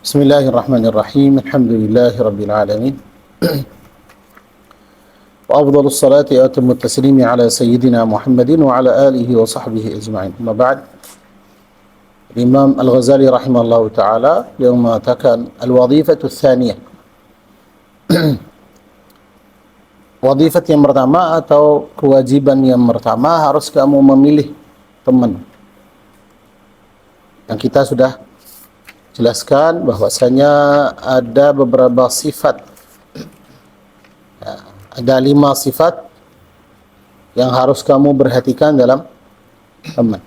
Bismillahirrahmanirrahim. Alhamdulillahirabbil alamin. Wa afdhalus salati wa atammu taslimi ala sayyidina Muhammadin wa ala alihi wa sahbihi ajma'in. Amma ba'd. Imam Al-Ghazali rahimahullahu taala yang mengatakan al-wadhifatu tsaniyah. Wadhifat yang pertama atau kewajiban yang pertama, harus kamu memilih teman. Yang kita sudah jelaskan bahwasanya ada beberapa sifat, ada 5 sifat yang harus kamu perhatikan dalam teman.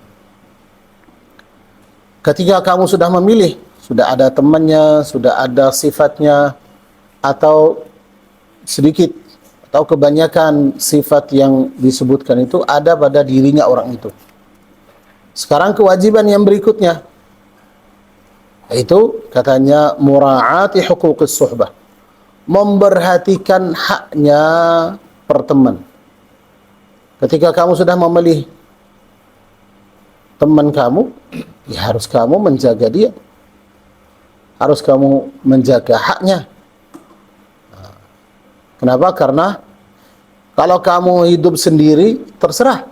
Ketika kamu sudah memilih, sudah ada temannya, sudah ada sifatnya, atau sedikit atau kebanyakan sifat yang disebutkan itu ada pada dirinya orang itu. Sekarang kewajiban yang berikutnya, itu katanya mura'ati huquqis suhbah, memperhatikan haknya perteman. Ketika kamu sudah memilih teman kamu, ya harus kamu menjaga dia, harus kamu menjaga haknya. Kenapa? Karena kalau kamu hidup sendiri, terserah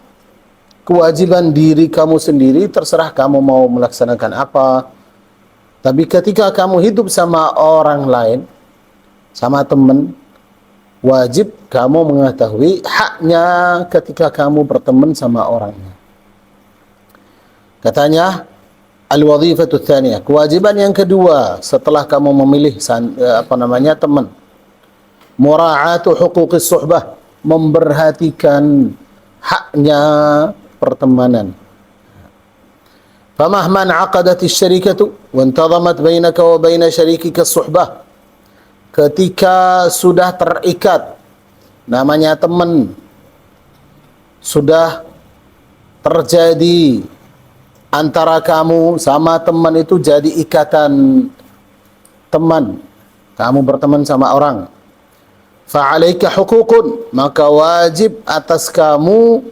kewajiban diri kamu sendiri, terserah kamu mau melaksanakan apa. Tapi ketika kamu hidup sama orang lain, sama teman, wajib kamu mengetahui haknya ketika kamu berteman sama orangnya. Katanya al-wadhifatu tsaniyah, kewajiban yang kedua setelah kamu memilih teman, mura'atu huquqis suhbah, memperhatikan haknya pertemanan. Famahman aqadatis syarikatu wa intadhamat bainaka wa baina syarikika suhbah, ketika sudah terikat namanya teman, sudah terjadi antara kamu sama teman itu jadi ikatan teman, kamu berteman sama orang, fa'alaika huququn, maka wajib atas kamu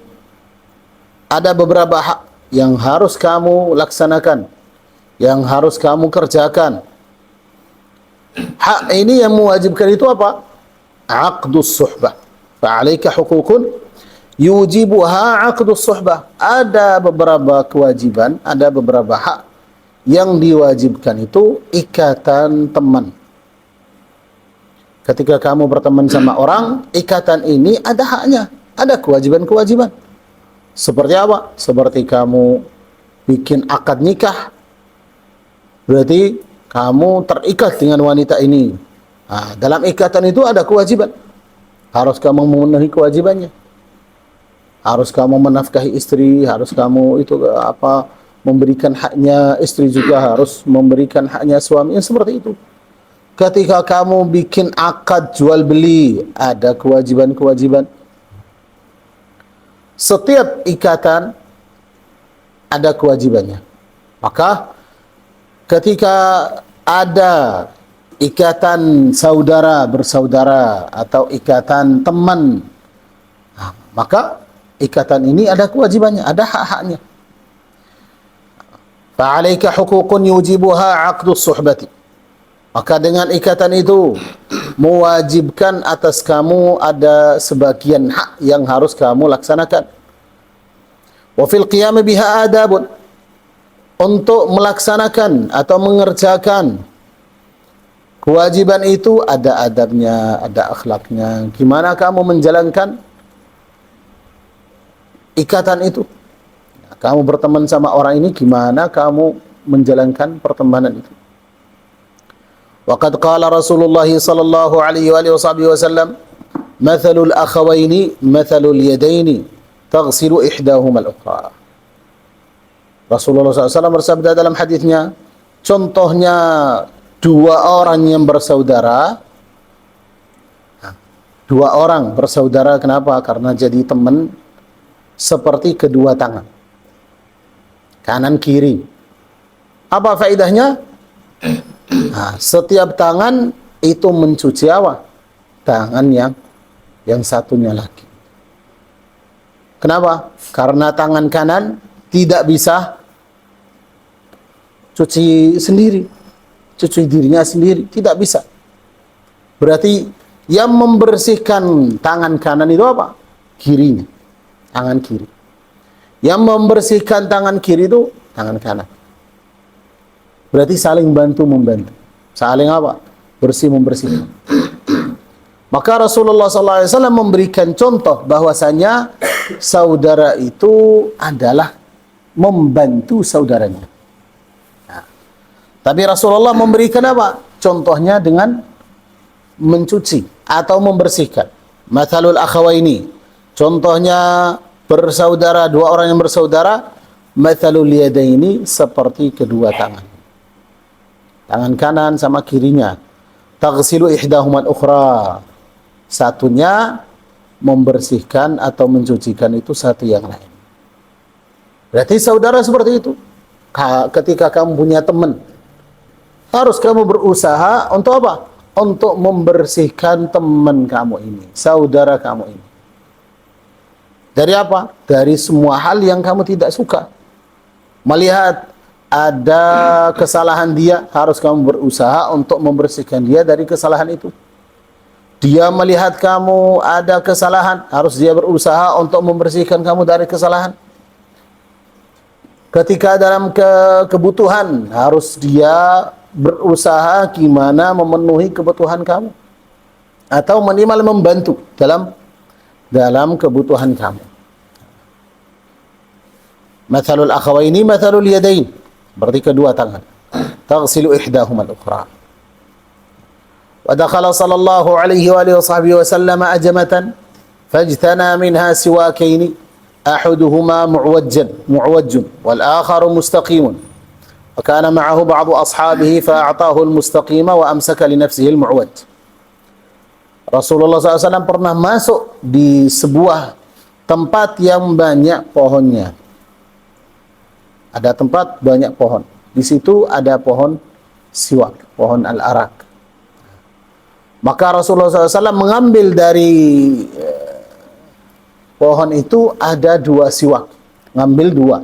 ada beberapa hak yang harus kamu laksanakan, yang harus kamu kerjakan. Hak ini yang mewajibkan itu apa? Aqdus suhbah. Fa'alaika huququn yujibuha aqdus suhbah. Ada beberapa kewajiban, ada beberapa hak yang diwajibkan itu ikatan teman. Ketika kamu berteman sama orang, ikatan ini ada haknya, ada kewajiban-kewajiban. Seperti apa? Seperti kamu bikin akad nikah, berarti kamu terikat dengan wanita ini. Nah, dalam ikatan itu ada kewajiban, harus kamu memenuhi kewajibannya. Harus kamu menafkahi istri, harus kamu memberikan haknya, istri juga harus memberikan haknya suami, seperti itu. Ketika kamu bikin akad jual beli, ada kewajiban-kewajiban. Setiap ikatan ada kewajibannya. Maka ketika ada ikatan saudara bersaudara atau ikatan teman, maka ikatan ini ada kewajibannya, ada hak-haknya. Fa'alaika huququn yujibuha 'aqdus suhbati. Maka dengan ikatan itu mewajibkan atas kamu ada sebagian hak yang harus kamu laksanakan. Wa fil qiyam biha adabun, untuk melaksanakan atau mengerjakan kewajiban itu ada adabnya, ada akhlaknya. Gimana kamu menjalankan ikatan itu? Kamu berteman sama orang ini, gimana kamu menjalankan pertemanan itu? Waqad qala Rasulullah sallallahu alaihi wa sallam, mathalul akhawaini mathalul yadaini taghsilu ihdahuma al-ukhra. Rasulullah SAW bersabda dalam hadisnya, contohnya dua orang yang bersaudara. Dua orang bersaudara, kenapa? Karena jadi teman seperti kedua tangan, kanan kiri. Apa faedahnya? Nah, setiap tangan itu mencuci apa? Tangan yang satunya lagi. Kenapa? Karena tangan kanan tidak bisa cuci sendiri, cuci dirinya sendiri, tidak bisa. Berarti yang membersihkan tangan kanan itu apa? Kirinya, tangan kiri. Yang membersihkan tangan kiri itu tangan kanan. Berarti saling bantu membantu. Saling apa? Bersih membersihkan. Maka Rasulullah SAW memberikan contoh bahwasanya saudara itu adalah membantu saudaranya. Nah, tapi Rasulullah memberikan apa? Contohnya dengan mencuci atau membersihkan. Mathalul akhawaini. Contohnya bersaudara, dua orang yang bersaudara. Mathalul yadaini, seperti kedua tangan. Tangan kanan sama kirinya. Taghsilu ihdahumal ukhra. Satunya membersihkan atau mencucikan itu satu yang lain. Berarti saudara seperti itu. Ketika kamu punya teman, harus kamu berusaha untuk apa? Untuk membersihkan teman kamu ini, saudara kamu ini. Dari apa? Dari semua hal yang kamu tidak suka. Melihat ada kesalahan dia, harus kamu berusaha untuk membersihkan dia dari kesalahan itu. Dia melihat kamu ada kesalahan, harus dia berusaha untuk membersihkan kamu dari kesalahan. Ketika dalam kebutuhan, harus dia berusaha gimana memenuhi kebutuhan kamu. Atau minimal membantu dalam kebutuhan kamu. Mathalul akhawaini, mathalul yadain. Berarti kedua tangan. Taghsilu ihdahumal ukhra. ودخل صلى الله عليه وآله وصحبه وسلم أجمة فاجتنى منها سواكين أحدهما معوج والآخر مستقيم وكان معه بعض أصحابه فأعطاه المستقيم وأمسك لنفسه المعوج. Rasulullah SAW pernah masuk di sebuah tempat yang banyak pohonnya. Ada tempat banyak pohon. Di situ ada pohon siwak, pohon al-arak. Maka Rasulullah SAW mengambil dari pohon itu ada dua siwak. Ngambil dua.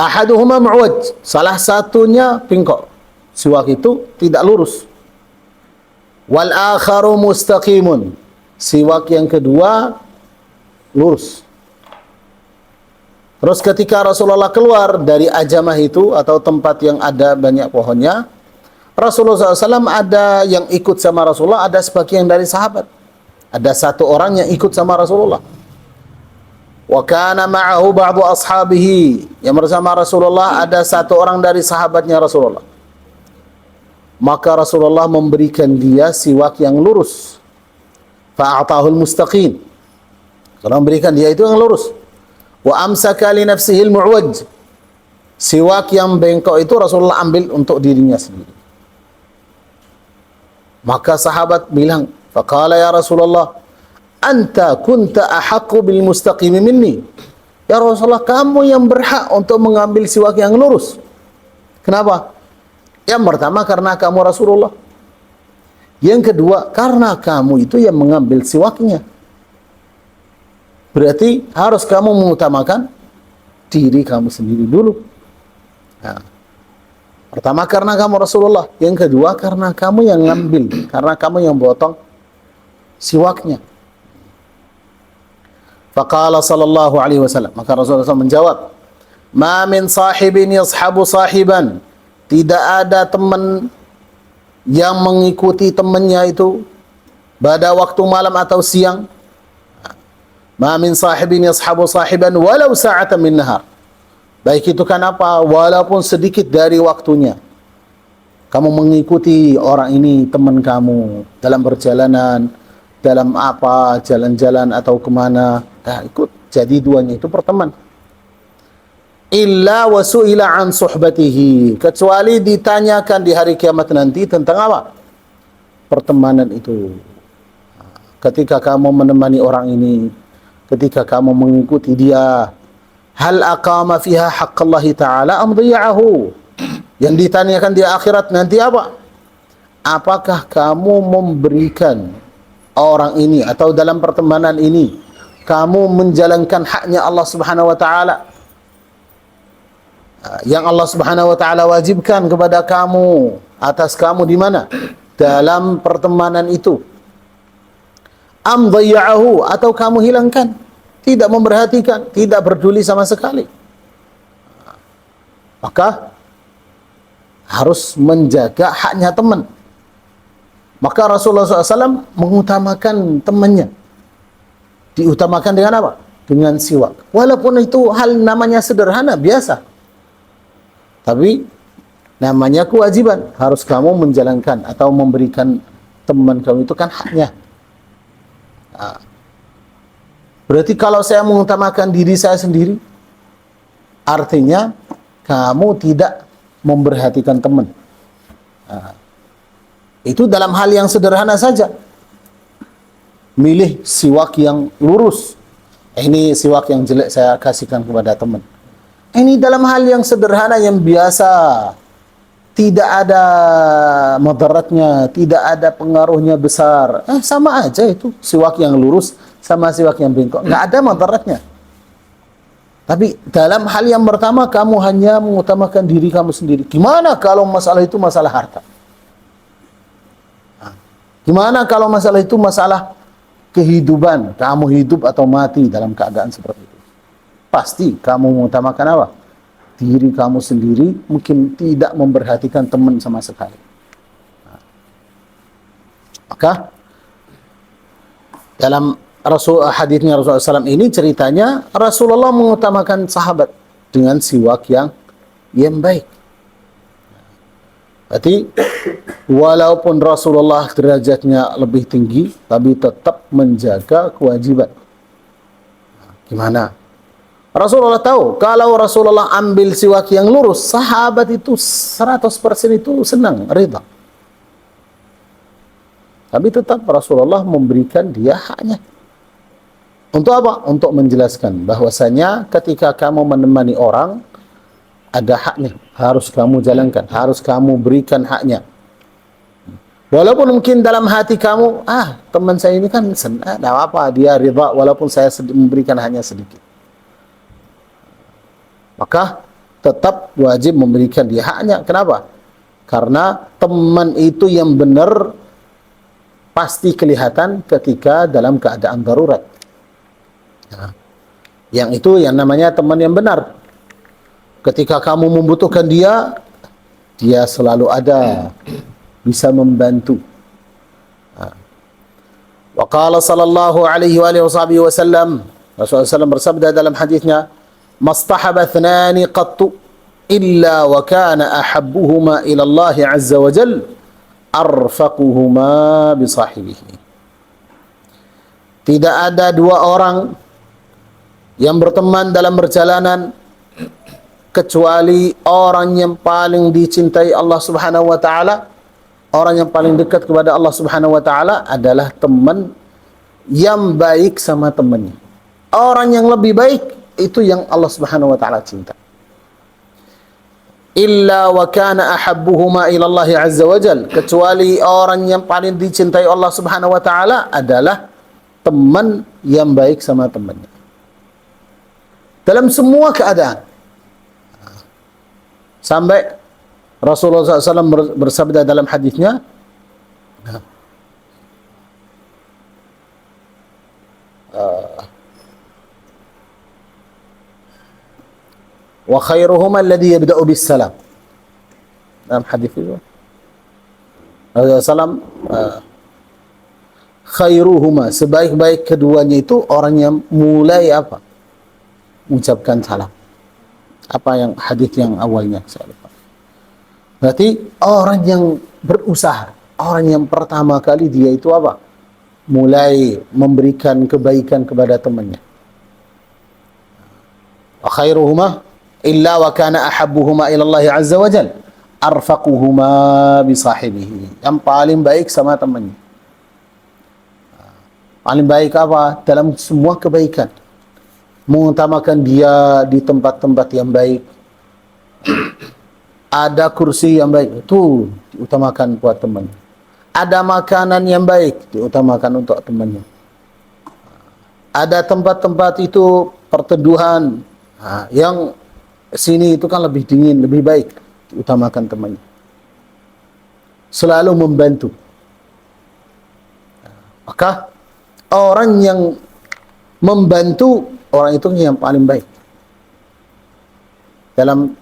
Ahaduhuma mu'waj. Salah satunya bengkok. Siwak itu tidak lurus. Wal akharu mustaqimun. Siwak yang kedua lurus. Terus ketika Rasulullah keluar dari ajamah itu atau tempat yang ada banyak pohonnya, Rasulullah SAW ada yang ikut sama Rasulullah, ada sebagian dari sahabat. Ada satu orang yang ikut sama Rasulullah. Wa kana ma'ahu ba'du ashabihi. Yang bersama Rasulullah ada satu orang dari sahabatnya Rasulullah. Maka Rasulullah memberikan dia siwak yang lurus. Fa'atahul mustaqim. Kalau memberikan dia itu yang lurus. Wa amsaka li nafsihil mu'waj. Siwak yang bengkok itu Rasulullah ambil untuk dirinya sendiri. Maka sahabat bilang, faqala ya Rasulullah, anta kunta ahaqqu bil mustaqimi minni. Ya Rasulullah, kamu yang berhak untuk mengambil siwak yang lurus. Kenapa? Yang pertama karena kamu Rasulullah. Yang kedua karena kamu itu yang mengambil siwaknya. Berarti harus kamu mengutamakan diri kamu sendiri dulu. Nah, pertama karena kamu Rasulullah, yang kedua karena kamu yang ngambil, karena kamu yang potong siwaknya. Faqala sallallahu alaihi wasallam, maka Rasulullah SAW menjawab, "Ma min sahibin yashabu sahiban." Tidak ada teman yang mengikuti temannya itu pada waktu malam atau siang. Ma min sahibin yashabu sahiban walau sa'atan min nahar. Baik itu kan apa? Walaupun sedikit dari waktunya. Kamu mengikuti orang ini, teman kamu, dalam perjalanan, dalam apa, jalan-jalan atau kemana. Nah, ikut. Jadi duanya itu berteman. Illa wasu'ila an suhbatihi. Kecuali ditanyakan di hari kiamat nanti tentang apa? Pertemanan itu. Ketika kamu menemani orang ini, ketika kamu mengikuti dia, hal aqama fiha haqqallahi ta'ala am dhiya'ahu. Yang ditanyakan di akhirat nanti apa? Apakah kamu memberikan orang ini atau dalam pertemanan ini kamu menjalankan haknya Allah Subhanahu wa taala? Yang Allah Subhanahu wa taala wajibkan kepada kamu, atas kamu di mana? Dalam pertemanan itu. Am dhayya'ahu, atau kamu hilangkan, tidak memperhatikan, tidak peduli sama sekali. Maka harus menjaga haknya teman. Maka Rasulullah SAW mengutamakan temannya. Diutamakan dengan apa? Dengan siwak. Walaupun itu hal namanya sederhana, biasa. Tapi namanya kewajiban. Harus kamu menjalankan atau memberikan teman kamu, itu kan haknya. Berarti kalau saya mengutamakan diri saya sendiri, artinya kamu tidak memperhatikan teman. Itu dalam hal yang sederhana saja. Milih siwak yang lurus. Ini siwak yang jelek saya kasihkan kepada teman. Ini dalam hal yang sederhana, yang biasa. Tidak ada madaratnya, tidak ada pengaruhnya besar. Sama aja itu. Siwak yang lurus sama siwak yang bengkok. Nggak ada madaratnya. Tapi dalam hal yang pertama, kamu hanya mengutamakan diri kamu sendiri. Gimana kalau masalah itu masalah harta? Gimana kalau masalah itu masalah kehidupan? Kamu hidup atau mati dalam keadaan seperti itu. Pasti kamu mengutamakan apa? Diri kamu sendiri, mungkin tidak memperhatikan teman sama sekali. Maka dalam hadisnya Rasulullah SAW ini ceritanya Rasulullah mengutamakan sahabat dengan siwak yang baik. Berarti walaupun Rasulullah derajatnya lebih tinggi, tapi tetap menjaga kewajiban. Gimana? Rasulullah tahu kalau Rasulullah ambil siwak yang lurus, sahabat itu 100% itu senang, ridha. Tapi tetap Rasulullah memberikan dia haknya. Untuk apa? Untuk menjelaskan bahwasanya ketika kamu menemani orang, ada haknya, harus kamu jalankan, harus kamu berikan haknya. Walaupun mungkin dalam hati kamu, teman saya ini kan tidak apa, dia ridha walaupun saya memberikan hanya sedikit. Maka tetap wajib memberikan dia haknya. Kenapa? Karena teman itu yang benar pasti kelihatan ketika dalam keadaan darurat. Yang itu yang namanya teman yang benar. Ketika kamu membutuhkan dia, dia selalu ada, bisa membantu. Wa qala sallallahu alaihi wa sallam, Rasulullah SAW bersabda dalam hadisnya, "Mastahaba thnani qattu illa wa kana ahabbuhuma ila Allah azza wa jal arfaquhuma bi sahibihi." Tidak ada dua orang yang berteman dalam perjalanan kecuali orang yang paling dicintai Allah Subhanahu wa taala, orang yang paling dekat kepada Allah Subhanahu wa taala adalah teman yang baik sama temannya. Orang yang lebih baik itu yang Allah Subhanahu wa taala cinta. Illa wa kana ahabbuhuma ila Allah azza wa jal, kecuali orang yang paling dicintai Allah Subhanahu wa taala adalah teman yang baik sama temannya. Dalam semua keadaan. Sampai Rasulullah SAW bersabda dalam hadisnya, wa khairuhuma alladhi yabda'u bis salam. Dalam hadis itu Rasulullah SAW, khairuhuma, sebaik-baik keduanya itu orang yang mulai apa? Mengucapkan salam. Apa yang hadis yang awalnya saya lupa. Berarti orang yang berusaha, orang yang pertama kali dia itu apa? Mulai memberikan kebaikan kepada temannya. Wa khairuhuma illa wa kana ahabbuhuma ila Allah azza wa jal arfaquhuma bi sahibihi. Yang paling baik sama temannya. Paling baik apa? Dalam semua kebaikan. Mengutamakan dia di tempat-tempat yang baik. Ada kursi yang baik, itu diutamakan buat teman. Ada makanan yang baik, diutamakan untuk temannya. Ada tempat-tempat itu perteduhan yang sini itu kan lebih dingin, lebih baik, utamakan temannya. Selalu membantu. Maka orang yang membantu, orang itu yang paling baik. Dalam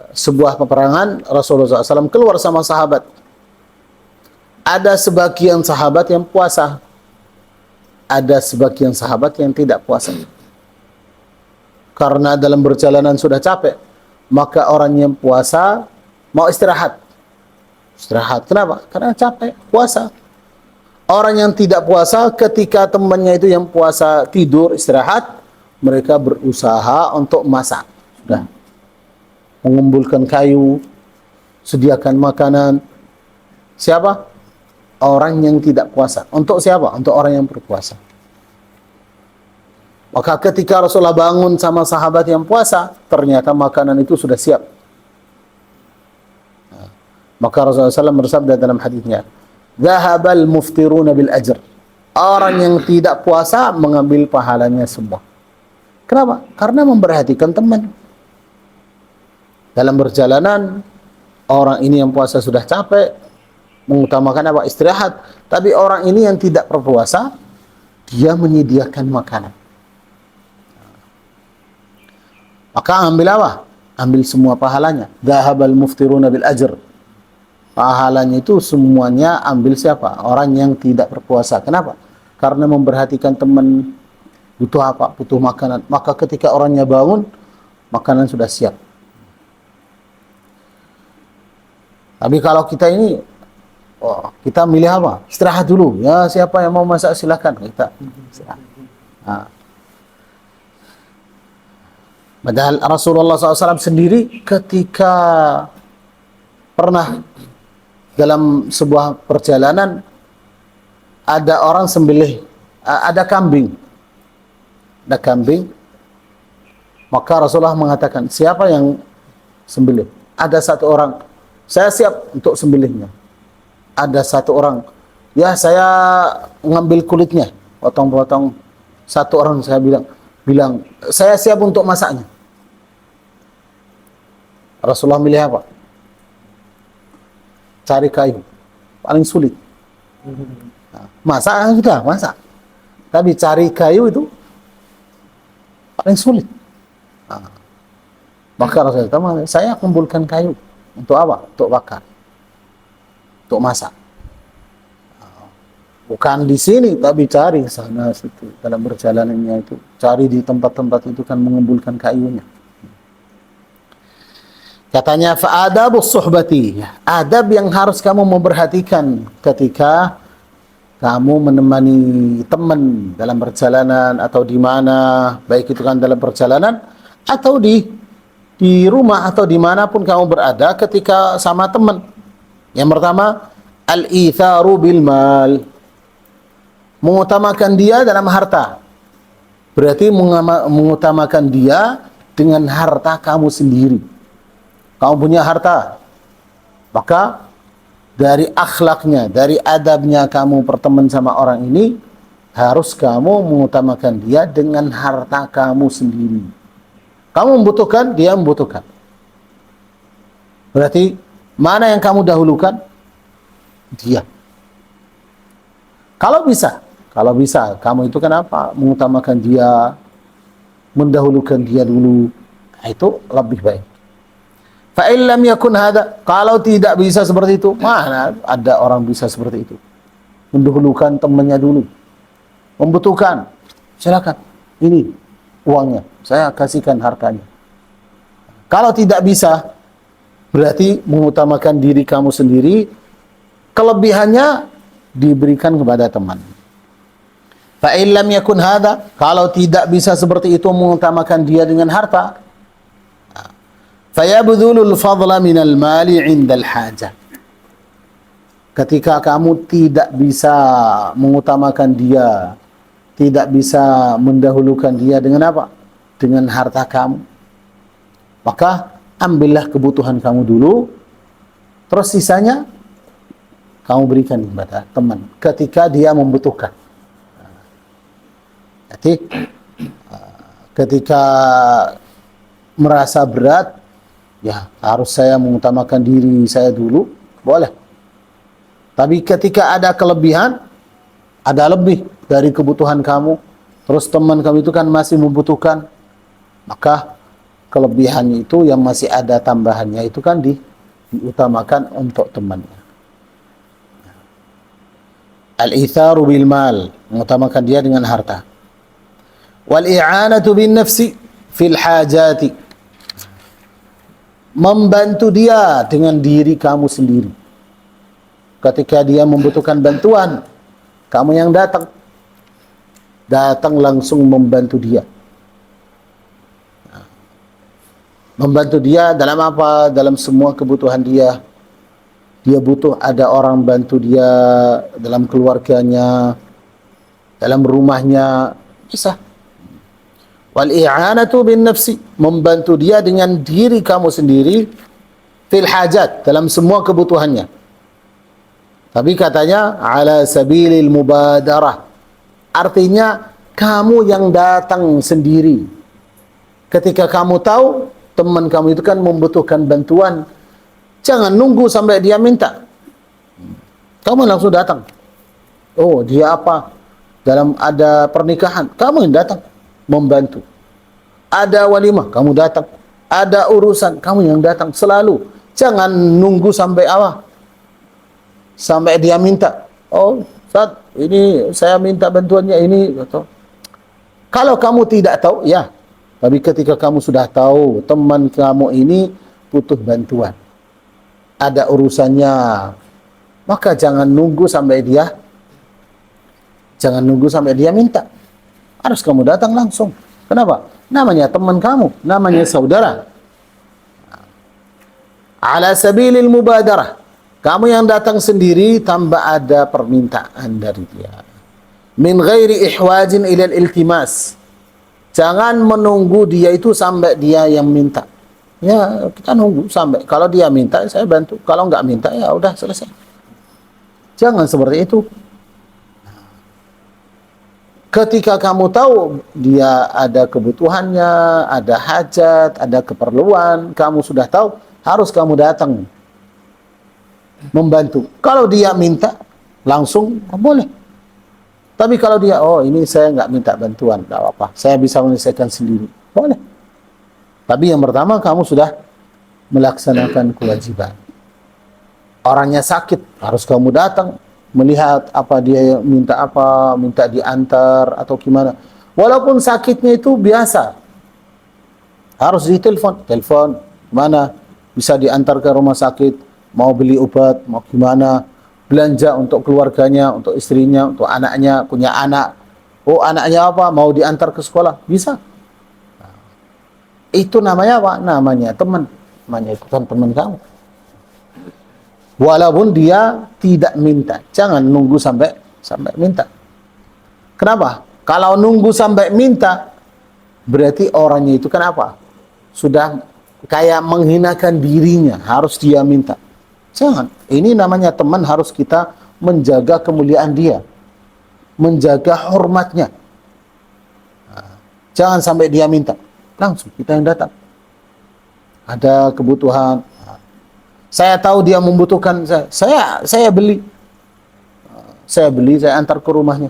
sebuah peperangan, Rasulullah SAW keluar sama sahabat. Ada sebagian sahabat yang puasa, ada sebagian sahabat yang tidak puasa. Karena dalam perjalanan sudah capek, maka orang yang puasa mau istirahat. Istirahat, kenapa? Karena capek, puasa. Orang yang tidak puasa, ketika temannya itu yang puasa tidur, istirahat, mereka berusaha untuk masak. Sudah. Mengumpulkan kayu, sediakan makanan. Siapa? Orang yang tidak puasa. Untuk siapa? Untuk orang yang berpuasa. Maka ketika Rasulullah bangun sama sahabat yang puasa, ternyata makanan itu sudah siap. Maka Rasulullah SAW bersabda dalam hadisnya, "Zahabal muftiruna bil ajr." Orang yang tidak puasa mengambil pahalanya semua. Kenapa? Karena memperhatikan teman. Dalam perjalanan, orang ini yang puasa sudah capek, mengutamakan apa? Istirahat. Tapi orang ini yang tidak berpuasa, dia menyediakan makanan. Maka ambil apa? Ambil semua pahalanya. Zahabal muftiruna bil ajr. Pahalanya itu semuanya ambil siapa? Orang yang tidak berpuasa. Kenapa? Karena memperhatikan teman, butuh apa? Butuh makanan. Maka ketika orangnya bangun, makanan sudah siap. Tapi kalau kita ini, kita milih apa? Istirahat dulu. Ya, siapa yang mau masak silakan. Kita istirahat. Nah. Padahal Rasulullah SAW sendiri ketika pernah dalam sebuah perjalanan, ada orang sembelih, ada kambing. Ada kambing. Maka Rasulullah mengatakan, siapa yang sembelih? Ada satu orang, saya siap untuk sembelihnya. Ada satu orang, ya saya ngambil kulitnya, potong-potong. Satu orang saya bilang, saya siap untuk masaknya. Rasulullah milih apa? Cari kayu, paling sulit. Nah, masak sudah, masak. Tapi cari kayu itu paling sulit. Nah, maka Rasulullah, saya kumpulkan kayu. Untuk apa? Untuk bakar. Untuk masak. Bukan di sini, tapi cari sana situ. Dalam perjalanannya itu, cari di tempat-tempat itu kan mengumpulkan kayunya. Katanya fa'adabus suhbati, adab yang harus kamu memperhatikan ketika kamu menemani teman dalam perjalanan atau di mana, baik itu kan dalam perjalanan atau di rumah atau dimanapun kamu berada ketika sama teman. Yang pertama, al-itharu bil mal, mengutamakan dia dalam harta. Berarti mengutamakan dia dengan harta kamu sendiri. Kamu punya harta, maka dari akhlaknya, dari adabnya kamu berteman sama orang ini, harus kamu mengutamakan dia dengan harta kamu sendiri. Kamu membutuhkan, dia membutuhkan. Berarti mana yang kamu dahulukan? Dia. Kalau bisa, kamu itu kenapa? Mengutamakan dia, mendahulukan dia dulu. Nah, itu lebih baik. Fa'in lam yakun hada, kalau tidak bisa seperti itu, mana ada orang bisa seperti itu? Mendahulukan temannya dulu. Membutuhkan, silakan. Ini uangnya, saya kasihkan hartanya. Kalau tidak bisa, berarti mengutamakan diri kamu sendiri, kelebihannya diberikan kepada teman. Fa'in lam yakun hada, kalau tidak bisa seperti itu mengutamakan dia dengan harta, fayabdhulul fadla minal mali 'indal hajah. Ketika kamu tidak bisa mengutamakan dia, tidak bisa mendahulukan dia dengan apa? Dengan harta kamu. Maka ambillah kebutuhan kamu dulu, terus sisanya kamu berikan kepada teman ketika dia membutuhkan. Jadi ketika merasa berat, ya harus saya mengutamakan diri saya dulu, boleh. Tapi ketika ada kelebihan, ada lebih dari kebutuhan kamu, terus teman kamu itu kan masih membutuhkan, maka kelebihan itu yang masih ada tambahannya itu kan diutamakan untuk temannya. Al-itharu bil mal, mengutamakan dia dengan harta. Wal i'anatu bin nafsi fil hajati, membantu dia dengan diri kamu sendiri. Ketika dia membutuhkan bantuan, kamu yang datang langsung membantu dia. Membantu dia dalam apa? Dalam semua kebutuhan dia. Dia butuh ada orang bantu dia dalam keluarganya, dalam rumahnya, bisa. Wal i'anatu bin nafsi, membantu dia dengan diri kamu sendiri, fil hajat, dalam semua kebutuhannya. Tapi katanya ala sabilil mubadarah, artinya kamu yang datang sendiri. Ketika kamu tahu teman kamu itu kan membutuhkan bantuan, jangan nunggu sampai dia minta. Kamu langsung datang. Oh, dia apa? Dalam ada pernikahan, kamu yang datang membantu. Ada walimah, kamu datang. Ada urusan, kamu yang datang selalu. Jangan nunggu sampai apa? Sampai dia minta. Oh, Ustaz, ini saya minta bantuannya ini. Kalau kamu tidak tahu, ya. Tapi ketika kamu sudah tahu teman kamu ini butuh bantuan, ada urusannya, maka jangan nunggu sampai dia minta. Harus kamu datang langsung. Kenapa? Namanya teman kamu, namanya saudara. Ala sabilil mubadarah, kamu yang datang sendiri tanpa ada permintaan dari dia. Min ghairi ihwajin ilal iltimas, jangan menunggu dia itu sampai dia yang minta. Ya, kita nunggu sampai kalau dia minta saya bantu, kalau nggak minta ya udah selesai. Jangan seperti itu. Ketika kamu tahu dia ada kebutuhannya, ada hajat, ada keperluan, kamu sudah tahu, harus kamu datang membantu. Kalau dia minta langsung, boleh. Tapi kalau dia, oh ini saya nggak minta bantuan, nggak apa-apa, saya bisa menyelesaikan sendiri, boleh. Tapi yang pertama kamu sudah melaksanakan kewajiban. Orangnya sakit, harus kamu datang melihat apa dia minta, apa minta diantar atau gimana. Walaupun sakitnya itu biasa, harus telepon mana bisa diantar ke rumah sakit, mau beli obat, mau gimana, belanja untuk keluarganya, untuk istrinya, untuk anaknya, punya anak. Oh anaknya apa, mau diantar ke sekolah, bisa. Itu namanya apa? Namanya teman, namanya ikutan teman kamu. Walaupun dia tidak minta, jangan nunggu sampai minta. Kenapa? Kalau nunggu sampai minta, berarti orangnya itu kan apa? Sudah kayak menghinakan dirinya, harus dia minta. Jangan. Ini namanya teman, harus kita menjaga kemuliaan dia, menjaga hormatnya. Jangan sampai dia minta, langsung kita yang datang. Ada kebutuhan, saya tahu dia membutuhkan, saya beli, saya antar ke rumahnya.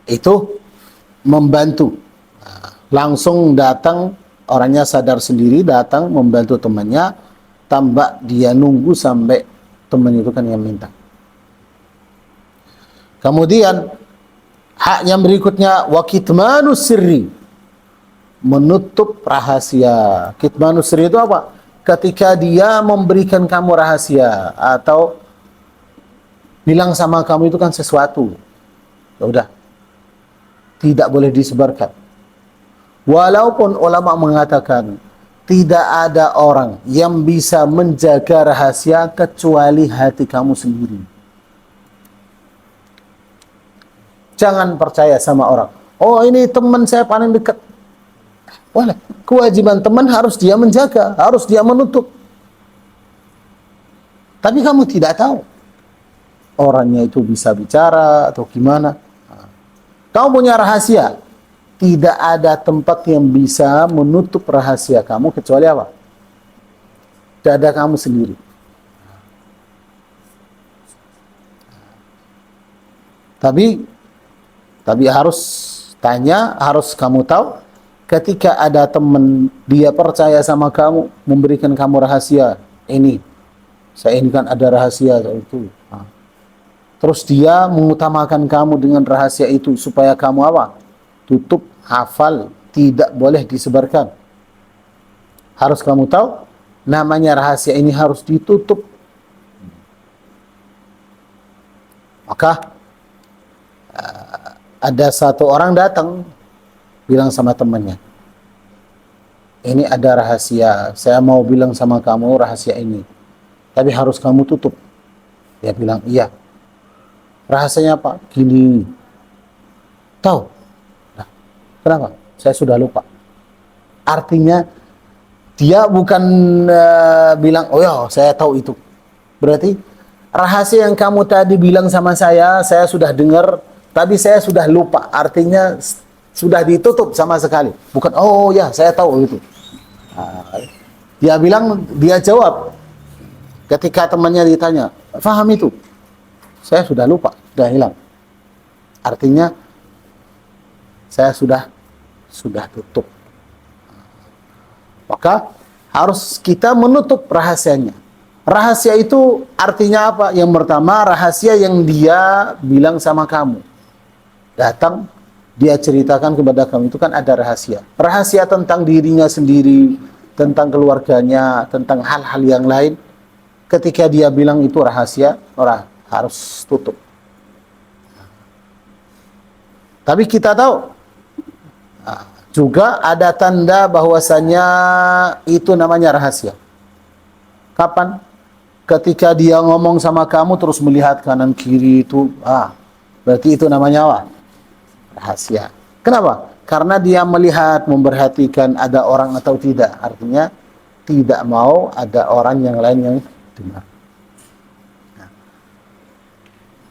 Itu membantu. Langsung datang, orangnya sadar sendiri, datang membantu temannya, tanpa dia nunggu sampai teman itu kan yang minta. Kemudian hak yang berikutnya, wa kitmanus sirri, menutup rahasia. Kitmanus sirri itu apa? Ketika dia memberikan kamu rahasia atau bilang sama kamu itu kan sesuatu, ya udah, tidak boleh disebarkan. Walaupun ulama mengatakan tidak ada orang yang bisa menjaga rahasia kecuali hati kamu sendiri. Jangan percaya sama orang. Oh ini teman saya paling dekat. Wah, kewajiban teman harus dia menjaga, harus dia menutup. Tapi kamu tidak tahu orangnya itu bisa bicara atau gimana. Kamu punya rahasia, tidak ada tempat yang bisa menutup rahasia kamu kecuali apa? Dada kamu sendiri. Tapi harus tanya, harus kamu tahu, ketika ada teman dia percaya sama kamu, memberikan kamu rahasia ini, saya ini kan ada rahasia itu. Terus dia mengutamakan kamu dengan rahasia itu supaya kamu apa? Tutup, hafal, tidak boleh disebarkan. Harus kamu tahu, namanya rahasia ini harus ditutup. Maka ada satu orang datang bilang sama temannya, ini ada rahasia, saya mau bilang sama kamu rahasia ini, tapi harus kamu tutup. Dia bilang, iya. Rahasianya apa? Gini. Tahu? Nah, kenapa? Saya sudah lupa. Artinya dia bukan bilang, oh ya saya tahu itu. Berarti rahasia yang kamu tadi bilang sama saya sudah dengar, tapi saya sudah lupa. Artinya sudah ditutup sama sekali. Bukan, oh ya saya tahu itu. Dia bilang, dia jawab. Ketika temannya ditanya, faham itu? Saya sudah lupa, sudah hilang. Artinya saya sudah tutup. Maka harus kita menutup rahasianya. Rahasia itu artinya apa? Yang pertama, rahasia yang dia bilang sama kamu. Datang, dia ceritakan kepada kamu, itu kan ada rahasia. Rahasia tentang dirinya sendiri, tentang keluarganya, tentang hal-hal yang lain. Ketika dia bilang itu rahasia, orang harus tutup. Tapi kita tahu, juga ada tanda bahwasanya itu namanya rahasia. Kapan? Ketika dia ngomong sama kamu terus melihat kanan kiri itu, berarti itu namanya apa? Rahasia. Kenapa? Karena dia melihat, memperhatikan ada orang atau tidak. Artinya tidak mau ada orang yang lain yang dengar.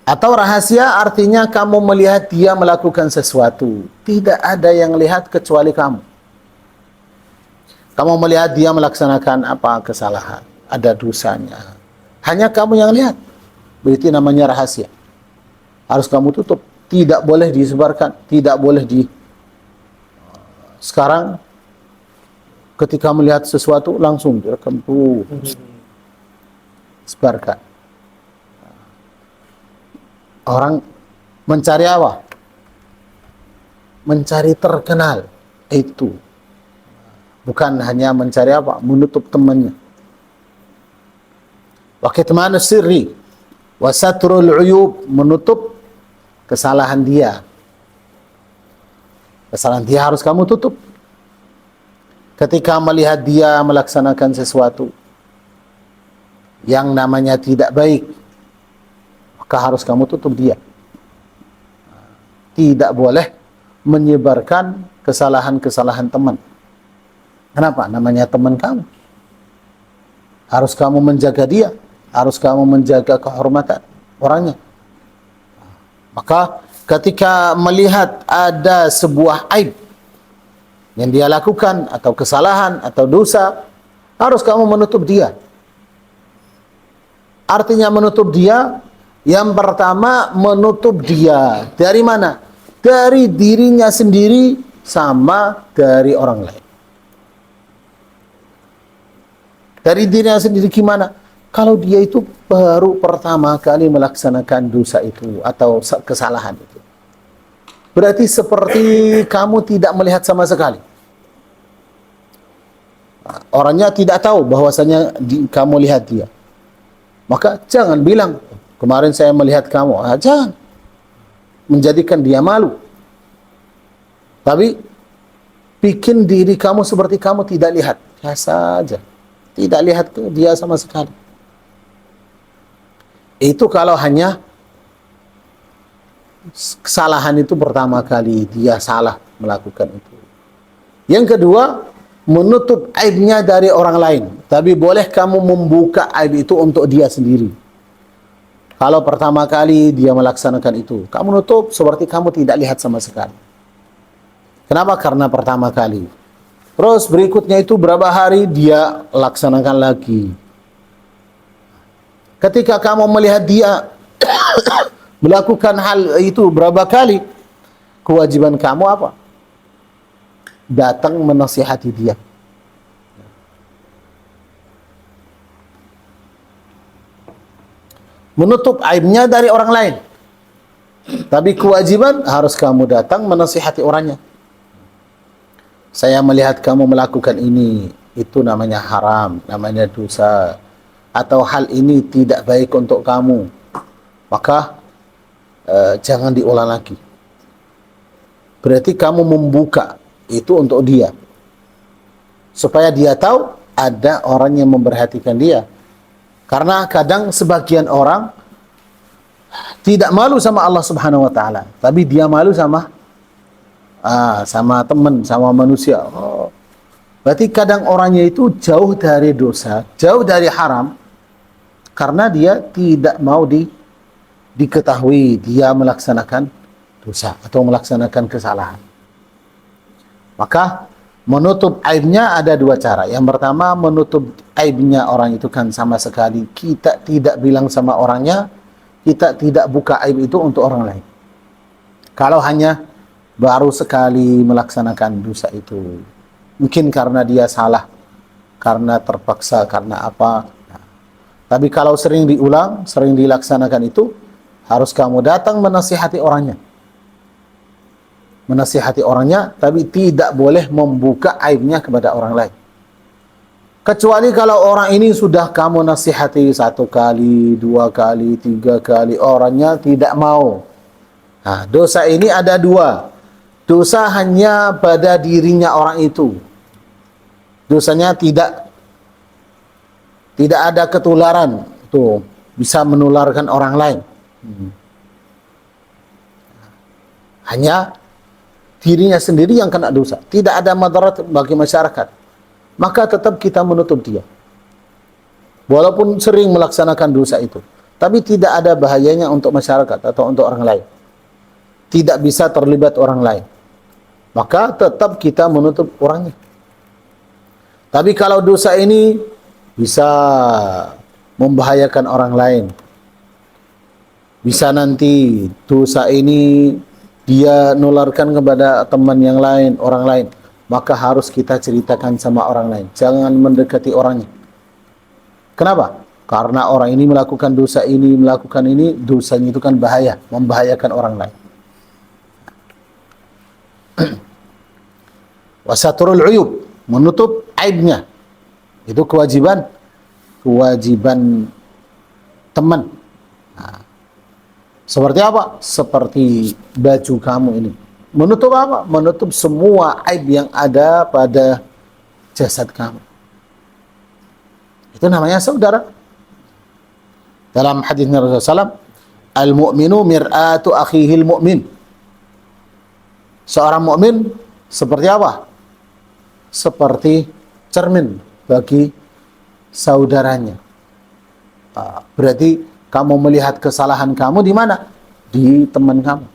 Atau rahasia artinya kamu melihat dia melakukan sesuatu. Tidak ada yang lihat kecuali kamu. Kamu melihat dia melaksanakan apa kesalahan, ada dosanya. Hanya kamu yang lihat. Berarti namanya rahasia. Harus kamu tutup. Tidak boleh disebarkan. Tidak boleh Sekarang ketika melihat sesuatu langsung direkam tuh. Sebarkan. Orang mencari apa? Mencari terkenal. Itu. Bukan hanya mencari apa? Menutup temannya. Wa kitmanu sirri wa satrul uyub, menutup kesalahan dia. Kesalahan dia harus kamu tutup. Ketika melihat dia melaksanakan sesuatu yang namanya tidak baik, maka harus kamu tutup dia. Tidak boleh menyebarkan kesalahan-kesalahan teman. Kenapa? Namanya teman kamu. Harus kamu menjaga dia. Harus kamu menjaga kehormatan orangnya. Maka ketika melihat ada sebuah aib yang dia lakukan, atau kesalahan, atau dosa, harus kamu menutup dia. Artinya menutup dia, yang pertama menutup dia. Dari mana? Dari dirinya sendiri sama dari orang lain. Dari dirinya sendiri gimana? Kalau dia itu baru pertama kali melaksanakan dosa itu atau kesalahan itu, berarti seperti kamu tidak melihat sama sekali. Orangnya tidak tahu bahwasanya kamu lihat dia. Maka jangan bilang, kemarin saya melihat kamu. Jangan. Menjadikan dia malu. Tapi bikin diri kamu seperti kamu tidak lihat. Biasa saja. Tidak lihat dia sama sekali. Itu kalau hanya kesalahan itu pertama kali dia salah melakukan itu. Yang kedua, menutup aibnya dari orang lain. Tapi boleh kamu membuka aib itu untuk dia sendiri. Kalau pertama kali dia melaksanakan itu, kamu nutup seperti kamu tidak lihat sama sekali. Kenapa? Karena pertama kali. Terus berikutnya itu berapa hari dia laksanakan lagi. Ketika kamu melihat dia melakukan hal itu berapa kali, kewajiban kamu apa? Datang menasihati dia. Menutup aibnya dari orang lain. Tapi kewajiban harus kamu datang menasihati orangnya. Saya melihat kamu melakukan ini, itu namanya haram, namanya dosa, atau hal ini tidak baik untuk kamu, maka jangan diulang lagi. Berarti kamu membuka itu untuk dia, supaya dia tahu ada orang yang memperhatikan dia. Karena kadang sebagian orang tidak malu sama Allah Subhanahu wa taala, tapi dia malu sama teman, sama manusia. Berarti kadang orangnya itu jauh dari dosa, jauh dari haram, karena dia tidak mau diketahui dia melaksanakan dosa atau melaksanakan kesalahan. Maka menutup aibnya ada dua cara. Yang pertama, menutup aibnya orang itu kan sama sekali kita tidak bilang sama orangnya, kita tidak buka aib itu untuk orang lain. Kalau hanya baru sekali melaksanakan dosa itu, mungkin karena dia salah, karena terpaksa, karena apa. Nah, tapi kalau sering diulang, sering dilaksanakan itu, harus kamu datang menasihati orangnya. Menasihati orangnya, tapi tidak boleh membuka aibnya kepada orang lain. Kecuali kalau orang ini sudah kamu nasihati 1 kali, 2 kali, 3 kali, orangnya tidak mau. Nah, dosa ini ada 2. Dosa hanya pada dirinya orang itu. Dosanya tidak ada ketularan, tuh bisa menularkan orang lain. Hanya dirinya sendiri yang kena dosa, tidak ada madarat bagi masyarakat. Maka tetap kita menutup dia, walaupun sering melaksanakan dosa itu, tapi tidak ada bahayanya untuk masyarakat atau untuk orang lain, tidak bisa terlibat orang lain, maka tetap kita menutup orangnya. Tapi kalau dosa ini bisa membahayakan orang lain, bisa nanti dosa ini dia nularkan kepada teman yang lain, orang lain, maka harus kita ceritakan sama orang lain. Jangan mendekati orangnya. Kenapa? Karena orang ini melakukan dosa ini, melakukan ini, dosanya itu kan bahaya, membahayakan orang lain. Wasaturul uyub, menutup aibnya, itu kewajiban teman. Nah, seperti apa? Seperti baju kamu ini. Menutup apa? Menutup semua aib yang ada pada jasad kamu. Itu namanya saudara. Dalam hadisnya Rasulullah SAW, al-mu'minu mir'atu akhihil mu'min. Seorang mukmin seperti apa? Seperti cermin bagi saudaranya. Berarti kamu melihat kesalahan kamu di mana? Di teman kamu.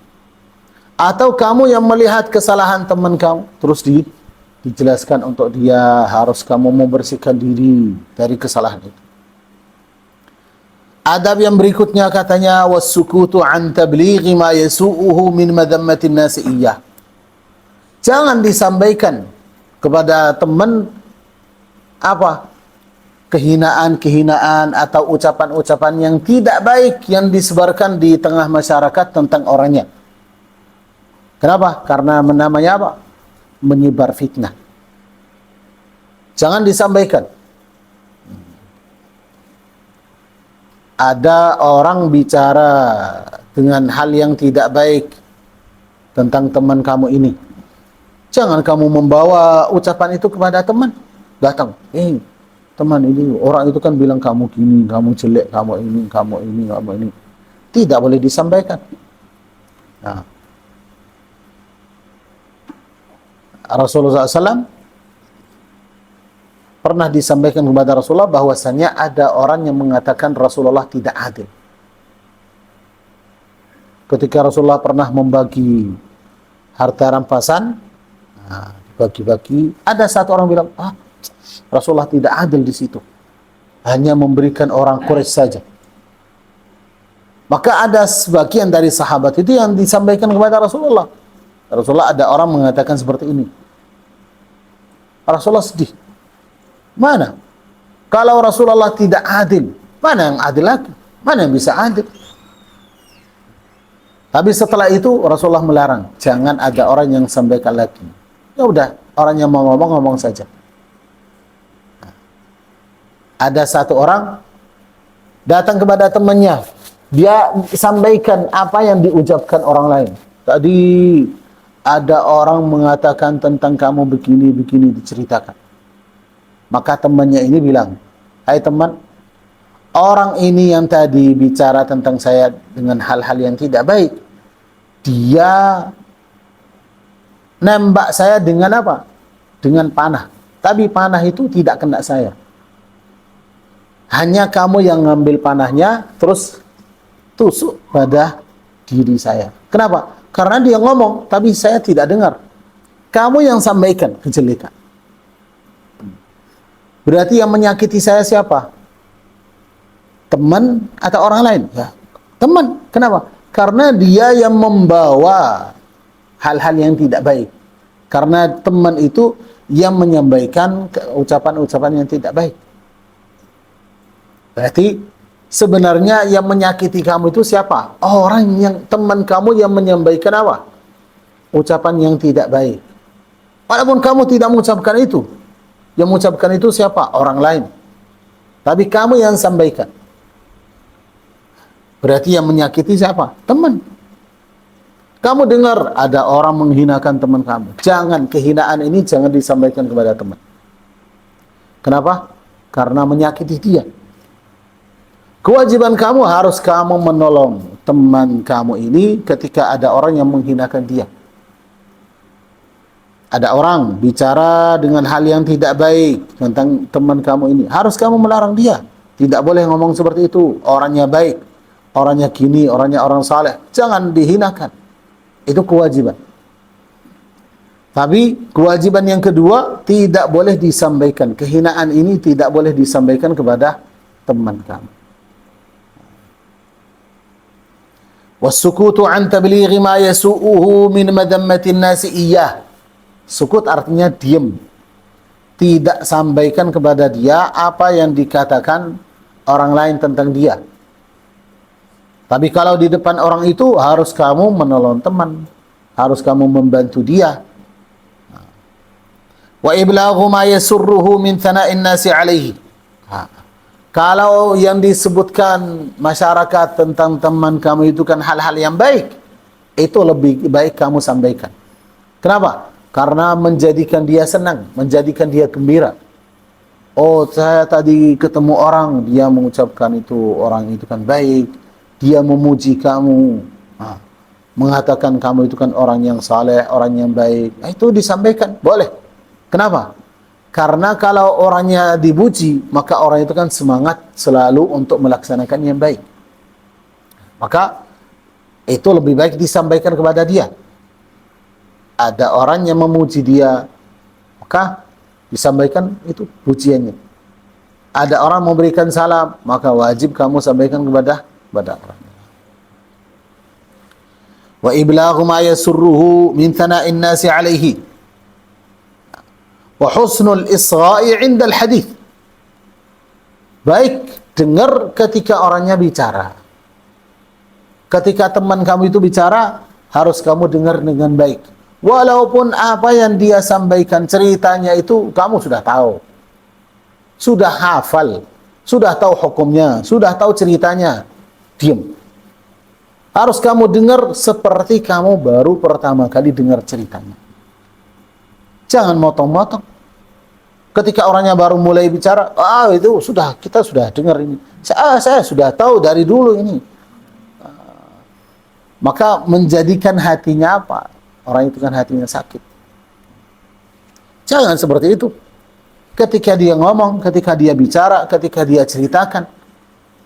Atau kamu yang melihat kesalahan teman kamu, terus dijelaskan untuk dia, harus kamu membersihkan diri dari kesalahan itu. Adab yang berikutnya katanya, wassukutu an tablighi ma yasu'uhu min madhammatin nasi iyyah. Jangan disampaikan kepada teman apa? Kehinaan-kehinaan atau ucapan-ucapan yang tidak baik yang disebarkan di tengah masyarakat tentang orangnya. Kenapa? Karena namanya apa? Menyebar fitnah. Jangan disampaikan. Ada orang bicara dengan hal yang tidak baik tentang teman kamu ini. Jangan kamu membawa ucapan itu kepada teman. Datang, teman ini, orang itu kan bilang kamu gini, kamu jelek, kamu ini, kamu ini, kamu ini. Tidak boleh disampaikan. Nah, Rasulullah SAW pernah disampaikan kepada Rasulullah bahwasanya ada orang yang mengatakan Rasulullah tidak adil. Ketika Rasulullah pernah membagi harta rampasan, Nah, bagi-bagi. Ada satu orang bilang, Rasulullah tidak adil di situ. Hanya memberikan orang Quraisy saja. Maka ada sebagian dari sahabat itu yang disampaikan kepada Rasulullah. Rasulullah, ada orang mengatakan seperti ini. Rasulullah sedih. Mana? Kalau Rasulullah tidak adil, mana yang adil lagi? Mana yang bisa adil? Tapi setelah itu Rasulullah melarang, jangan ada orang yang sampaikan lagi. Ya udah, orang yang mau ngomong, ngomong saja. Ada satu orang datang kepada temannya, dia sampaikan apa yang diucapkan orang lain. Tadi ada orang mengatakan tentang kamu begini-begini, diceritakan. Maka temannya ini bilang, hai teman, orang ini yang tadi bicara tentang saya dengan hal-hal yang tidak baik, dia nembak saya dengan apa? Dengan panah. Tapi panah itu tidak kena saya. Hanya kamu yang ngambil panahnya, terus tusuk pada diri saya. Kenapa? Karena dia ngomong, tapi saya tidak dengar. Kamu yang sampaikan kejelekan. Berarti yang menyakiti saya siapa? Teman atau orang lain? Ya, teman. Kenapa? Karena dia yang membawa hal-hal yang tidak baik. Karena teman itu yang menyampaikan ucapan-ucapan yang tidak baik. Berarti sebenarnya yang menyakiti kamu itu siapa? Orang yang, teman kamu yang menyampaikan apa? Ucapan yang tidak baik. Walaupun kamu tidak mengucapkan itu. Yang mengucapkan itu siapa? Orang lain. Tapi kamu yang sampaikan. Berarti yang menyakiti siapa? Teman. Kamu dengar ada orang menghinakan teman kamu. Jangan, kehinaan ini jangan disampaikan kepada teman. Kenapa? Karena menyakiti dia. Kewajiban kamu harus kamu menolong teman kamu ini ketika ada orang yang menghinakan dia. Ada orang bicara dengan hal yang tidak baik tentang teman kamu ini. Harus kamu melarang dia. Tidak boleh ngomong seperti itu. Orangnya baik, orangnya gini, orangnya orang saleh. Jangan dihinakan. Itu kewajiban. Tapi kewajiban yang kedua, tidak boleh disampaikan. Kehinaan ini tidak boleh disampaikan kepada teman kamu. Wasukutu an tablighi ma yasu'uhu min madammatin nasi iyyah. Sukut artinya diam. Tidak sampaikan kepada dia apa yang dikatakan orang lain tentang dia. Tapi kalau di depan orang itu harus kamu menolong teman, harus kamu membantu dia. Wa iblaghu ma yasurruhu min thana'in nasi alaihi. Kalau yang disebutkan masyarakat tentang teman kamu itu kan hal-hal yang baik, itu lebih baik kamu sampaikan. Kenapa? Karena menjadikan dia senang, menjadikan dia gembira. Oh, saya tadi ketemu orang, dia mengucapkan itu, orang itu kan baik, dia memuji kamu, mengatakan kamu itu kan orang yang saleh, orang yang baik. Itu disampaikan, boleh. Kenapa? Karena kalau orangnya dipuji, maka orang itu kan semangat selalu untuk melaksanakan yang baik. Maka itu lebih baik disampaikan kepada dia. Ada orang yang memuji dia, maka disampaikan itu pujiannya. Ada orang memberikan salam, maka wajib kamu sampaikan kepada orang. Wa iblaghu ma yasurruhu min thana'in nasi alaihi. Wa husnul isra'i 'inda al-hadith. Baik dengar ketika orangnya bicara. Ketika teman kamu itu bicara, harus kamu dengar dengan baik. Walaupun apa yang dia sampaikan ceritanya itu kamu sudah tahu. Sudah hafal, sudah tahu hukumnya, sudah tahu ceritanya. Diam. Harus kamu dengar seperti kamu baru pertama kali dengar ceritanya. Jangan motong-motong. Ketika orangnya baru mulai bicara, itu sudah, kita sudah dengar ini. Saya sudah tahu dari dulu ini. Maka menjadikan hatinya apa? Orang itu kan hatinya sakit. Jangan seperti itu. Ketika dia ngomong, ketika dia bicara, ketika dia ceritakan,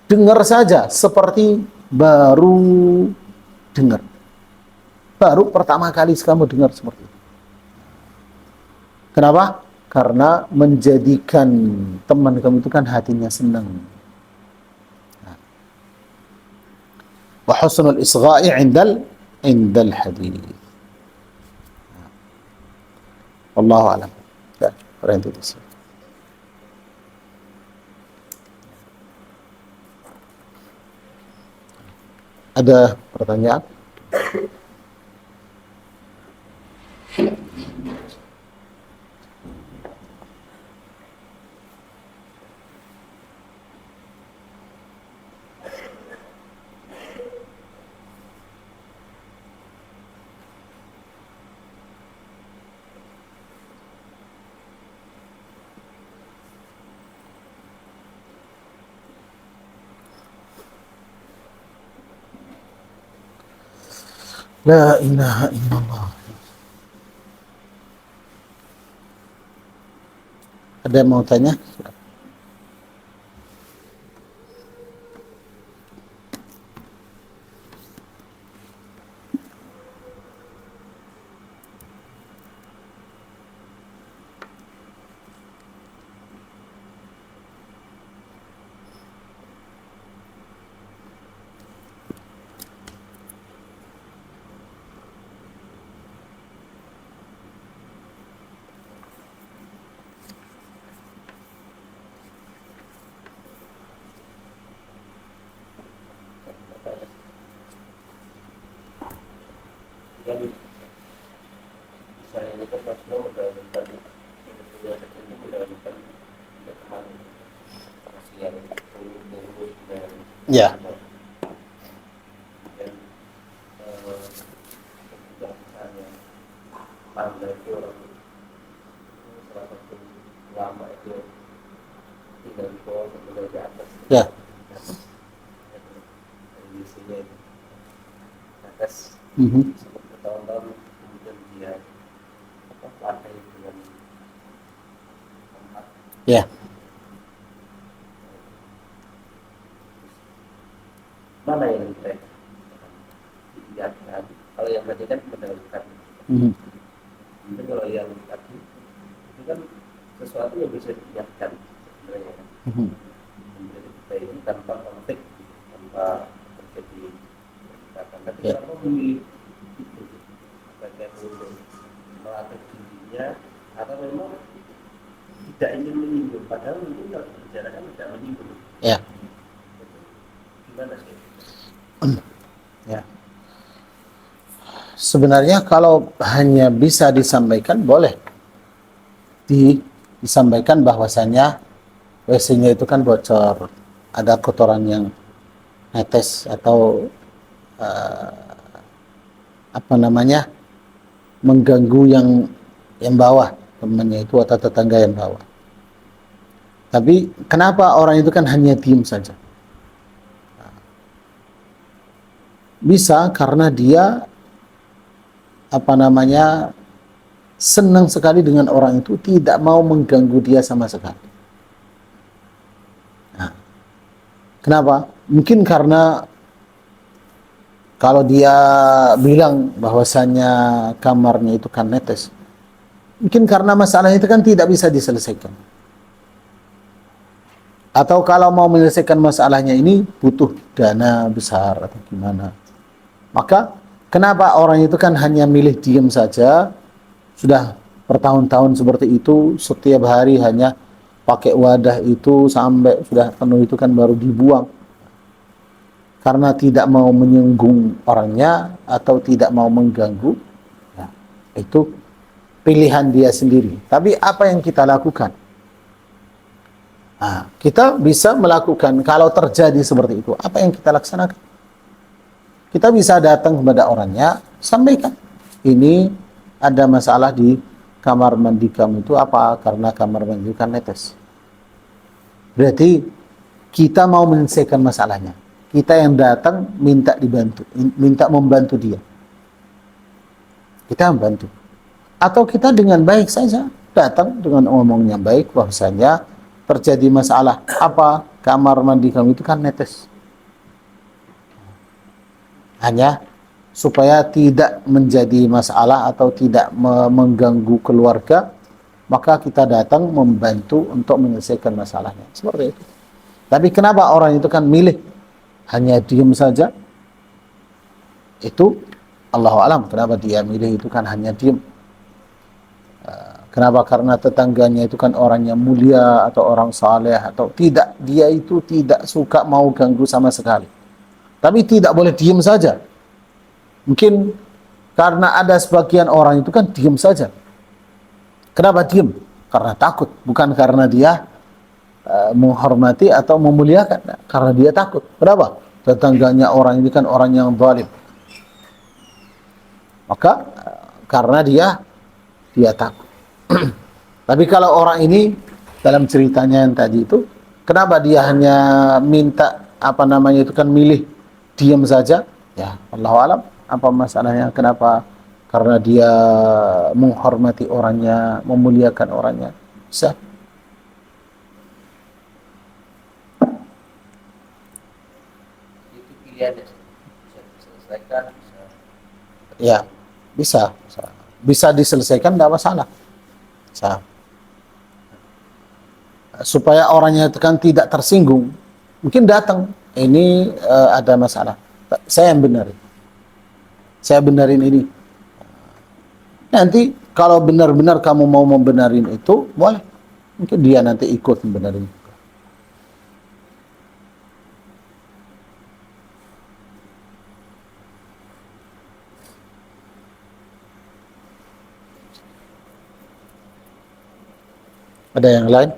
dengar saja seperti baru dengar. Baru pertama kali kamu dengar seperti itu. Kenapa? Karena menjadikan teman kamu itu kan hatinya senang. Wa husnul isgha'i indal hadith. Wallahu a'lam. Ya, berhenti di sini. Ada pertanyaan? La ilaha illallah. Ada yang mau tanya? Ya. Ya. Ya. Mana yang kita lihatkan? Kalau yang tadi kan mendahulukan. Tapi kalau yang tadi itu kan sesuatu yang bisa dilihatkan sebenarnya kan. Menjadi kita ini tanpa konflik, tanpa terjadi kekerasan. Tapi kenapa memilih itu sebagai untuk melatih dirinya atau memang tidak ingin menyinggung? Padahal mungkin kalau dibicarakan tidak menyinggung. Ya. Gimana sih? Ya. Sebenarnya kalau hanya bisa disampaikan boleh disampaikan bahwasanya WC-nya itu kan bocor, ada kotoran yang netes atau mengganggu yang bawah, temannya itu atau tetangga yang bawah. Tapi kenapa orang itu kan hanya diam saja? Bisa karena dia senang sekali dengan orang itu, tidak mau mengganggu dia sama sekali. Nah, kenapa? Mungkin karena kalau dia bilang bahwasannya kamarnya itu kan netes, mungkin karena masalah itu kan tidak bisa diselesaikan. Atau kalau mau menyelesaikan masalahnya ini butuh dana besar atau gimana. Maka kenapa orang itu kan hanya milih diam saja, sudah bertahun-tahun seperti itu, setiap hari hanya pakai wadah itu sampai sudah penuh itu kan baru dibuang. Karena tidak mau menyinggung orangnya atau tidak mau mengganggu, ya, itu pilihan dia sendiri. Tapi apa yang kita lakukan? Nah, kita bisa melakukan kalau terjadi seperti itu. Apa yang kita laksanakan? Kita bisa datang kepada orangnya, sampaikan. Ini ada masalah di kamar mandi kamu itu apa? Karena kamar mandi kan netes. Berarti kita mau menyelesaikan masalahnya. Kita yang datang minta dibantu, minta membantu dia. Kita membantu. Atau kita dengan baik saja datang dengan omongnya baik, bahwasanya terjadi masalah apa? Kamar mandi kamu itu kan netes. Hanya supaya tidak menjadi masalah atau tidak mengganggu keluarga, maka kita datang membantu untuk menyelesaikan masalahnya. Seperti itu. Tapi kenapa orang itu kan milih hanya diam saja? Itu Allahu alam kenapa dia milih itu kan hanya diam. Kenapa? Karena tetangganya itu kan orang yang mulia atau orang saleh atau tidak. Dia itu tidak suka mau ganggu sama sekali. Tapi tidak boleh diam saja. Mungkin karena ada sebagian orang itu kan diam saja. Kenapa diam? Karena takut, bukan karena dia menghormati atau memuliakan. Nah, karena dia takut. Kenapa? Tetangganya orang ini kan orang yang zalim. Maka karena dia takut. Tapi kalau orang ini dalam ceritanya yang tadi itu, kenapa dia hanya minta apa namanya itu kan milih diam saja? Ya, Allahu alam. Apa masalahnya? Kenapa? Karena dia menghormati orangnya, memuliakan orangnya. Bisa. Itu pilihan ya, bisa diselesaikan, bisa. Ya, bisa. Bisa diselesaikan, tidak masalah. Bisa. Supaya orangnya itu kan tidak tersinggung, mungkin datang, ini ada masalah. Saya yang benar. Saya benarin ini. Nanti kalau benar-benar kamu mau membenarin itu, boleh. Mungkin dia nanti ikut membenarin. Ada yang lain?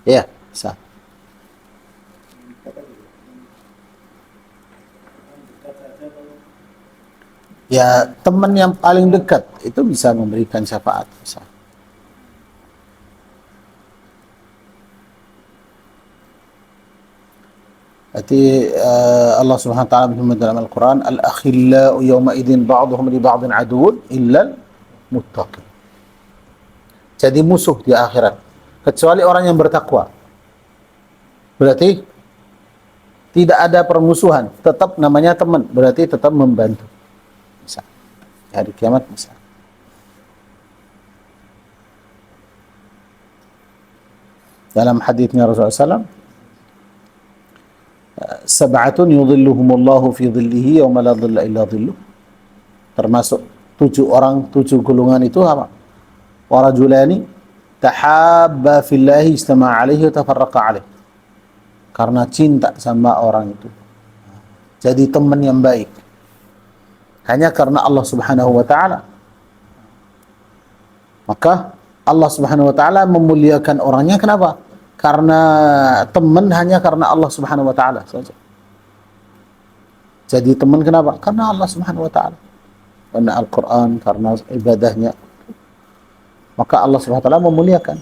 Ya, bisa. Ya, teman yang paling dekat itu bisa memberikan syafaat. Bisa. Berarti Allah Subhanahu wa taala berfirman dalam Al-Qur'an, "Al-akhillau yawma idzin ba'dhum li ba'dhin aduwwun illa al-muttaqin." Jadi musuh di akhirat kecuali orang yang bertakwa. Berarti tidak ada permusuhan, tetap namanya teman, berarti tetap membantu. Bisa. Hari kiamat bisa. Dalam hadisnya Rasulullah SAW, sab'atun yudhilluhumullahu fi dhillihi yawma la dhilla illa dhilluh. Termasuk 7 orang, 7 golongan itu apa? Wa rajulani tahabba fillahi istama'a alaihi wa tafarraqa alaihi. Karena cinta sama orang itu. Jadi teman yang baik. Hanya karena Allah Subhanahu wa taala. Maka Allah Subhanahu wa taala memuliakan orangnya kenapa? Karena teman hanya karena Allah Subhanahu wa taala saja. Jadi teman kenapa? Karena Allah Subhanahu wa taala. Karena Al-Qur'an, karena ibadahnya. Maka Allah Subhanahu wa taala memuliakan.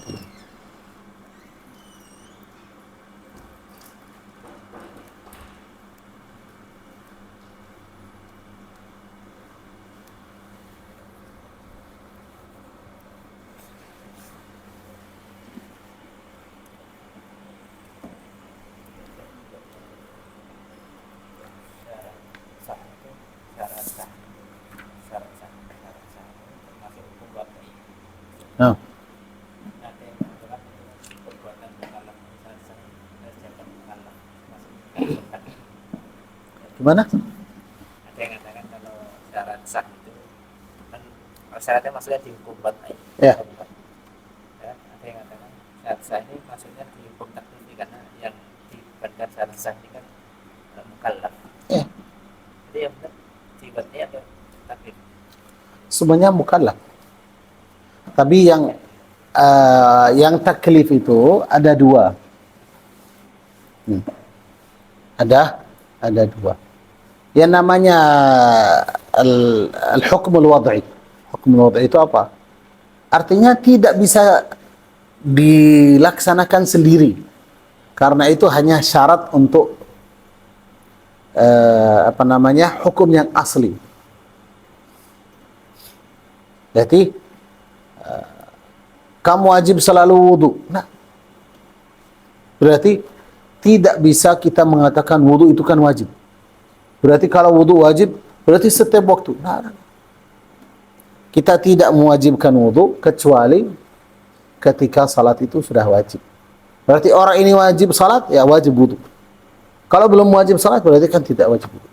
Nah, gimana? Ada yang katakan kalau syarat sah itu kan syaratnya maksudnya dihukum bat'i. Ya. Ya, ada yang katakan syarat sah ini maksudnya dihukum taklifi karena yang dibebankan syarat sah ini kan mukallaf. Ya. Jadi yang benar di bat'i atau taklif? Semuanya mukallaf. Tapi yang taklif itu ada 2. Ada 2. Yang namanya al-hukmul wad'i. Hukmul wad'i itu apa? Artinya tidak bisa dilaksanakan sendiri. Karena itu hanya syarat untuk hukum yang asli. Jadi kamu wajib selalu wudu. Nah, berarti tidak bisa kita mengatakan wudu itu kan wajib. Berarti kalau wudu wajib, berarti setiap waktu. Nah, kita tidak mewajibkan wudu kecuali ketika salat itu sudah wajib. Berarti orang ini wajib salat, ya wajib wudu. Kalau belum wajib salat, berarti kan tidak wajib wudu.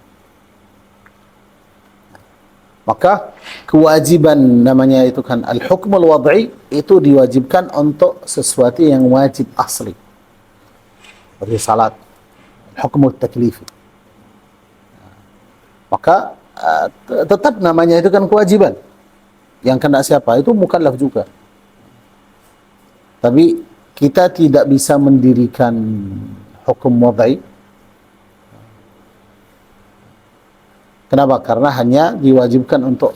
Maka kewajiban namanya itu kan al-hukmul wad'i, itu diwajibkan untuk sesuatu yang wajib asli. Seperti salat, hukmul taklifi. Maka tetap namanya itu kan kewajiban. Yang kena siapa? Itu mukallaf juga. Tapi kita tidak bisa mendirikan hukum wad'i. Kenapa? Karena hanya diwajibkan untuk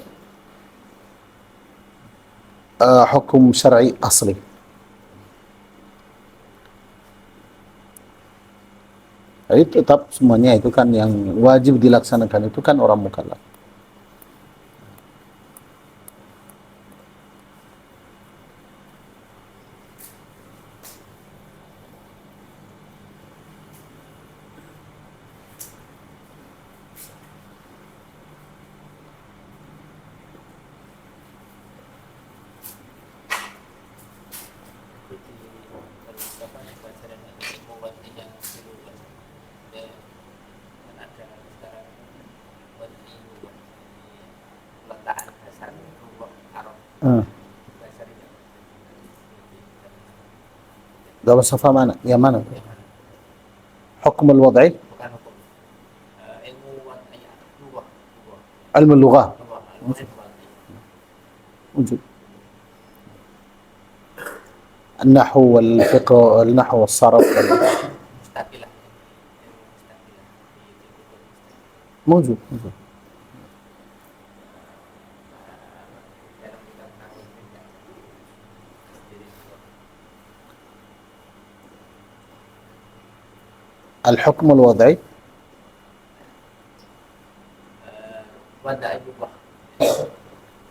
hukum syar'i asli. Jadi tetap semuanya itu kan yang wajib dilaksanakan itu kan orang mukallaf. Dalam safa mana? Yang mana? Hukum al-wad'i? bukan hukum ilmu wad'iyah lughah Ilmu lughah. ilmu wad'iyah Wujud. النحو والفقه النحو والصرف mustaqilah ilmu mustaqilah di موجود موجود. dalam kitab nahwu juga sendiri الحكم الوضعي wad'iyah lughah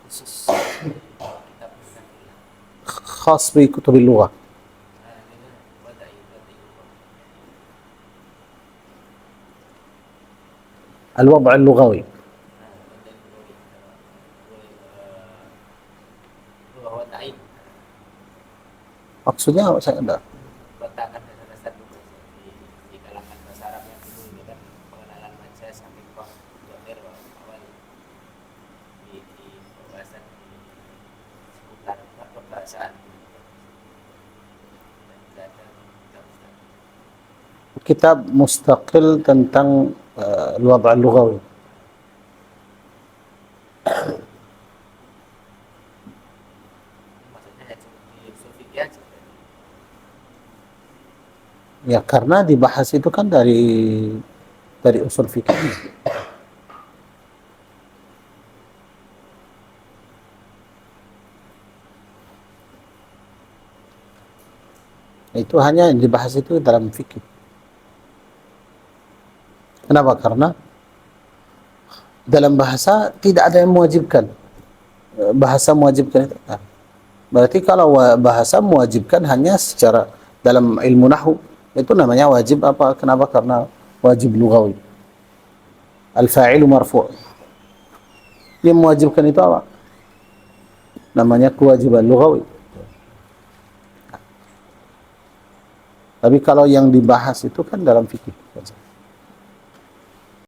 khusus kitab mustaqilah خاص بكتب اللغة. ini wad'iyah lughah الوضع اللغوي. Maksudnya saya enggak. Letakkan dasar-dasar dulu di kalangan bahasa Arab yang dulu ini kan pengenalan majas sampai kok dohir awal di pembahasan di seputar pembahasaan dan belajar kitab-kitab Kitab mustaqil tentang الوضع اللغوي. maksudnya ya cuma di usul fikih aja. Ya karena dibahas itu kan dari usul fikih. Itu hanya yang dibahas itu dalam fikih. Kenapa? Karena dalam bahasa tidak ada yang mewajibkan. Bahasa mewajibkan itu. Nah, berarti kalau bahasa mewajibkan hanya secara dalam ilmu nahwu itu namanya wajib apa? Kenapa? Karena wajib lughawi. Al-fa'ilu marfu'. Yang mewajibkan itu apa? Namanya kewajiban lughawi. Tapi kalau yang dibahas itu kan dalam fikih.